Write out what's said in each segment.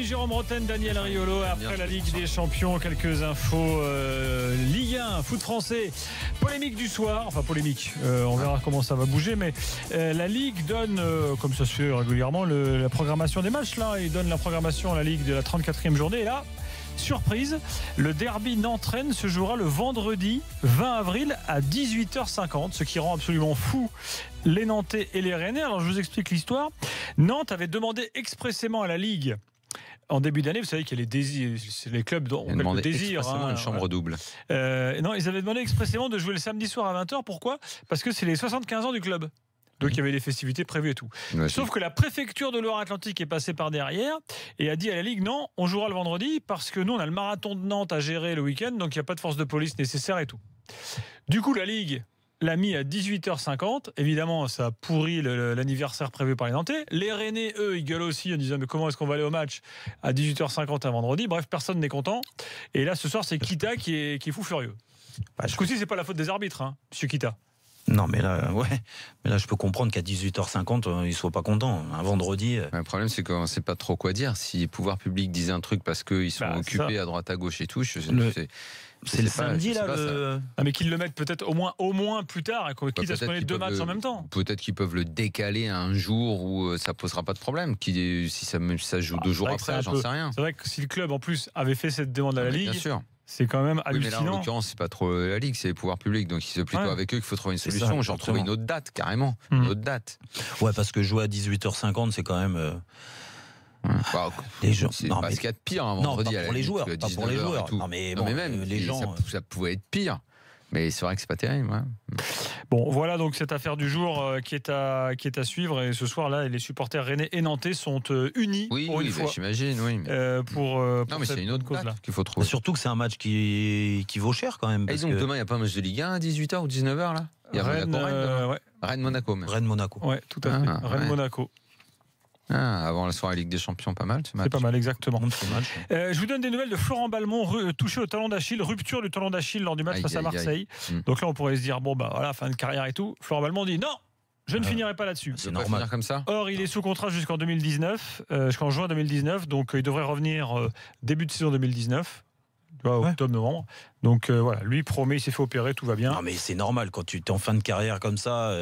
Denis, Jérôme Rotten, Daniel Riolo. Après la Ligue des Champions, quelques infos. Ligue 1, foot français. Polémique du soir. Enfin, polémique. On verra comment ça va bouger. Mais la Ligue donne, comme ça se fait régulièrement, la programmation des matchs. Là, il donne la programmation à la Ligue de la 34e journée. Et là, surprise, le derby Nantes-Rennes se jouera le vendredi 20 avril à 18h50, ce qui rend absolument fou les Nantais et les Rennais. Alors je vous explique l'histoire. Nantes avait demandé expressément à la Ligue en début d'année, vous savez qu'il y a les désirs, c'est les clubs dont on demandé expressément une chambre double. Non, ils avaient demandé expressément de jouer le samedi soir à 20h. Pourquoi ? Parce que c'est les 75 ans du club. Donc il y avait des festivités prévues et tout. Ouais, sauf que la préfecture de Loire-Atlantique est passée par derrière et a dit à la Ligue non, on jouera le vendredi parce que nous on a le marathon de Nantes à gérer le week-end, donc il n'y a pas de force de police nécessaire et tout. Du coup la Ligue l'a mis à 18h50. Évidemment ça a pourri l'anniversaire prévu par les Nantais. Les Rennais eux ils gueulent aussi en disant mais comment est-ce qu'on va aller au match à 18h50 un vendredi. Bref, personne n'est content. Et là ce soir c'est Kita qui est fou furieux. Ce coup-ci c'est pas la faute des arbitres, hein, monsieur Kita. Non, mais là, je peux comprendre qu'à 18h50, ils ne soient pas contents. Un vendredi. Le problème, c'est qu'on ne sait pas trop quoi dire. Si les pouvoirs publics disent un truc parce qu'ils sont occupés à droite à gauche et tout, c'est le samedi, là. Ah, mais qu'ils le mettent peut-être au moins plus tard, quitte à se donner deux matchs en même temps. Peut-être qu'ils peuvent le décaler à un jour où ça ne posera pas de problème. Si ça joue 2 jours après, j'en sais rien. C'est vrai que si le club, en plus, avait fait cette demande à la Ligue. Bien sûr. C'est quand même hallucinant. Mais là, en l'occurrence, c'est pas trop la Ligue, c'est les pouvoirs publics. Donc, c'est plutôt avec eux qu'il faut trouver une solution. J'en trouve une autre date, carrément. Une autre date. Ouais, parce que jouer à 18h50, c'est quand même. Les gens. C'est pas ce qu'il y a de pire un vendredi. Non, pas pour les joueurs. Pas pour les joueurs. Non, mais même les gens. Ça pouvait être pire. Mais c'est vrai que c'est pas terrible. Ouais. Bon, voilà donc cette affaire du jour qui est à suivre. Et ce soir-là, les supporters rennais et nantais sont unis. Oui, j'imagine. Oui, non, mais c'est une autre cause là qu'il faut trouver. Surtout que c'est un match qui vaut cher quand même. Et donc demain, il n'y a pas un match de Ligue 1 à 18h ou 19h là. Il y a Rennes-Monaco. Rennes-Monaco. Oui, tout à fait. Rennes-Monaco. Avant la soirée Ligue des Champions, pas mal ce match. C'est pas mal, exactement. Je vous donne des nouvelles de Florent Balmont, touché au talon d'Achille, rupture du talon d'Achille lors du match face à Marseille. Donc là, on pourrait se dire, bon, voilà, fin de carrière et tout. Florent Balmont dit non, je ne finirai pas là-dessus. C'est normal comme ça. Or, il est sous contrat jusqu'en 2019, jusqu'en juin 2019, donc il devrait revenir début de saison 2019. Octobre-novembre. Donc voilà, lui promet, il s'est fait opérer, tout va bien. Non mais c'est normal, quand tu es en fin de carrière comme ça,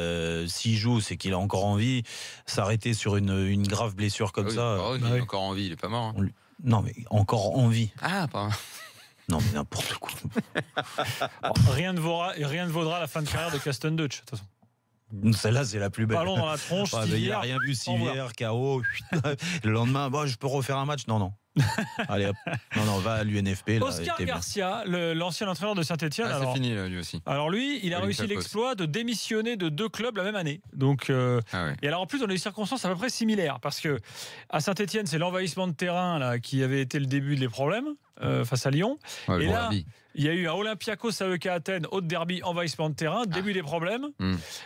s'il joue, c'est qu'il a encore envie. S'arrêter sur une grave blessure comme ça. Il a encore envie, il est pas mort. Hein. Non mais encore envie. Ah, pas. Non mais n'importe quoi. Rien ne vaudra la fin de carrière de Kasten Deutsch, de toute façon. Celle-là, c'est la plus belle. Ballon dans la tronche. Il n'a rien vu, Sivière, KO. Le lendemain, je peux refaire un match. Non. Allez hop. Non, va à l'UNFP. Oscar Garcia, l'ancien entraîneur de Saint-Etienne. C'est fini là, lui aussi. Alors lui, il a réussi l'exploit de démissionner de 2 clubs la même année. Donc, et alors en plus dans des circonstances à peu près similaires, parce que à Saint-Etienne, c'est l'envahissement de terrain là qui avait été le début des problèmes face à Lyon. Et là, il y a eu un Olympiakos AEK Athènes, haut derby, envahissement de terrain, début des problèmes.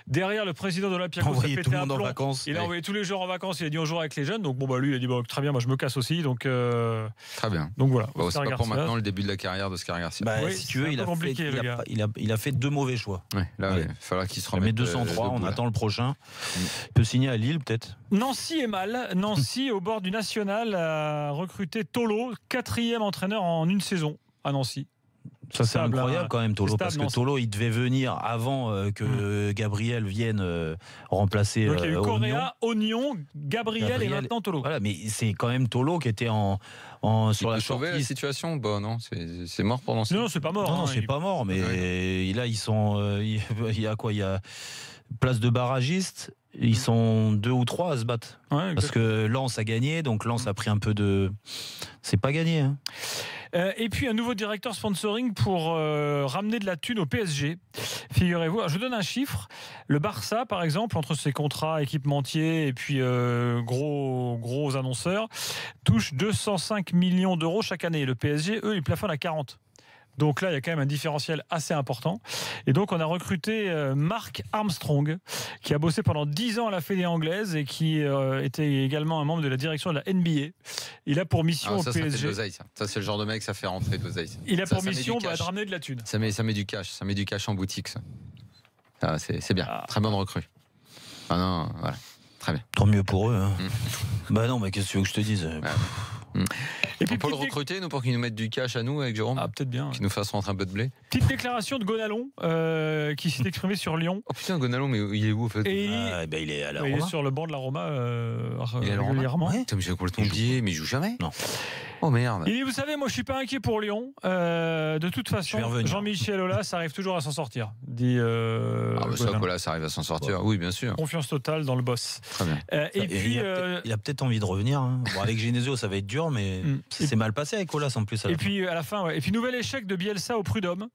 Derrière, le président de l'Olympiakos a pété un plomb. Il a envoyé tous les joueurs en vacances. Il a dit on jouera avec les jeunes. Donc lui, il a dit très bien, moi je me casse aussi. Donc très bien. Donc voilà. C'est pas pour maintenant le début de la carrière d'Oscar Garcia. Si tu veux, il a fait 2 mauvais choix. Là, il va falloir qu'il se remette. Mais 203, on attend le prochain. Il peut signer à Lille peut-être. Nancy est mal. Nancy, au bord du National, a recruté Tolo, 4e entraîneur en une saison à Nancy. Ça c'est incroyable quand même Tolo, parce que Tolo il devait venir avant que Gabriel vienne remplacer. Donc il y a eu Correa, Oignon, Gabriel et maintenant Tolo. Voilà, mais c'est quand même Tolo qui était sur la sauver la situation. Non, c'est mort pour Nancy. Non, c'est pas mort. Non, c'est pas mort, mais là ils sont. Il y a quoi ? Il y a place de barragiste. Ils sont 2 ou 3 à se battre. Parce que Lens a gagné, donc Lens a pris un peu de. C'est pas gagné. Hein. Et puis un nouveau directeur sponsoring pour ramener de la thune au PSG. Figurez-vous, je donne un chiffre. Le Barça, par exemple, entre ses contrats équipementiers et puis gros annonceurs, touche 205 millions d'euros chaque année. Le PSG, eux, ils plafonnent à 40. Donc là, il y a quand même un différentiel assez important. Et donc, on a recruté Mark Armstrong, qui a bossé pendant 10 ans à la Fédé anglaise et qui était également un membre de la direction de la NBA. Il a pour mission au PSG. Ça fait de l'oseille, ça, c'est le genre de mec, ça fait rentrer de l'oseille. Il a pour mission de ramener de la thune. Ça met du cash en boutique, ça. C'est bien. Très bonne recrue. Non, voilà. Très bien. Tant mieux pour eux. Hein. Non, mais qu'est-ce que tu veux que je te dise ? Et puis, on peut le recruter, nous, pour qu'il nous mette du cash à nous avec Jérôme. Ah, peut-être bien. Qu'il nous fasse rentrer un peu de blé. Petite déclaration de Gonalon qui s'est exprimé sur Lyon. Oh putain, Gonalon, mais il est où en fait? Il est à la Roma. Il est sur le banc de la Roma il est régulièrement. Putain, mais j'ai complètement oublié, mais il joue jamais. Non. Oh merde. Il dit, vous savez, moi je suis pas inquiet pour Lyon. De toute façon, Jean-Michel Aulas arrive toujours à s'en sortir. Dit. Ça arrive à s'en sortir. Oui, bien sûr. Confiance totale dans le boss. Très bien. Et puis, il a peut-être envie de revenir. Hein. Bon, avec Genesio, ça va être dur, mais c'est mal passé avec Aulas en plus. Et puis à la fin, Et puis nouvel échec de Bielsa au Prud'homme.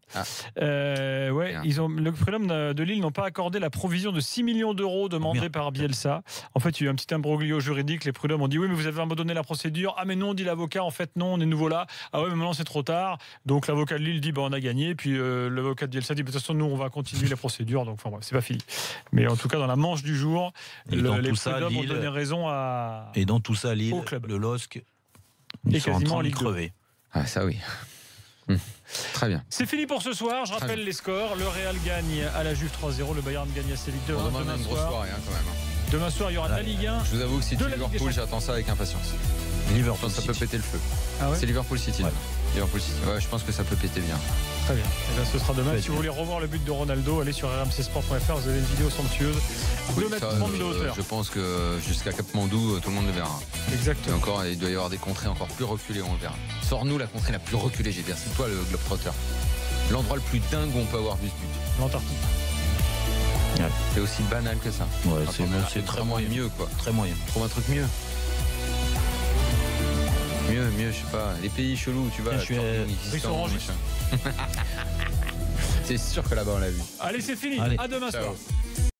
Le Prud'homme de Lille n'ont pas accordé la provision de 6 millions d'euros demandée par Bielsa. En fait, il y a eu un petit imbroglio juridique. Les Prud'hommes ont dit oui, mais vous avez abandonné la procédure. Ah mais non, dit l'avocat. En fait, non, on est nouveau là. Ah ouais, mais maintenant c'est trop tard. Donc l'avocat de Lille dit on a gagné. Puis l'avocat de Bielsa dit de toute façon nous on va continuer la procédure. Donc enfin c'est pas fini. Mais en tout cas dans la manche du jour, les Prud'hommes ont donné raison à. Et dans tout ça, Lille, le LOSC, ils sont quasiment en train de crever. Ah ça oui. Très bien. C'est fini pour ce soir. Je rappelle les scores. Le Real gagne à la Juve 3-0. Le Bayern gagne à Séville 2-1. Demain une grosse soirée quand même. Demain soir, il y aura de la Ligue 1. Je vous avoue que si tu Liverpool, j'attends ça avec impatience. Liverpool, ça peut péter le feu. Ah ouais, c'est Liverpool City. Liverpool City. Ouais, je pense que ça peut péter bien. Très bien. Et bien ce sera demain. Si vous voulez revoir le but de Ronaldo, allez sur rmcsport.fr. Vous avez une vidéo somptueuse. 2 mètres 30 de hauteur. Je pense que jusqu'à Katmandou, tout le monde le verra. Exactement. Et encore, il doit y avoir des contrées encore plus reculées, on le verra. Sors-nous la contrée la plus reculée, j'ai dit. C'est toi le Globetrotter. L'endroit le plus dingue où on peut avoir vu ce but. L'Antarctique. Ouais. C'est aussi banal que ça. Ouais, c'est très moyen. Mieux, quoi. Très moyen. Trouve un truc mieux. Mieux, je sais pas. Les pays chelous, tu vois. Ils sont rangés. C'est sûr que là-bas on l'a vu. Allez, c'est fini. À demain soir.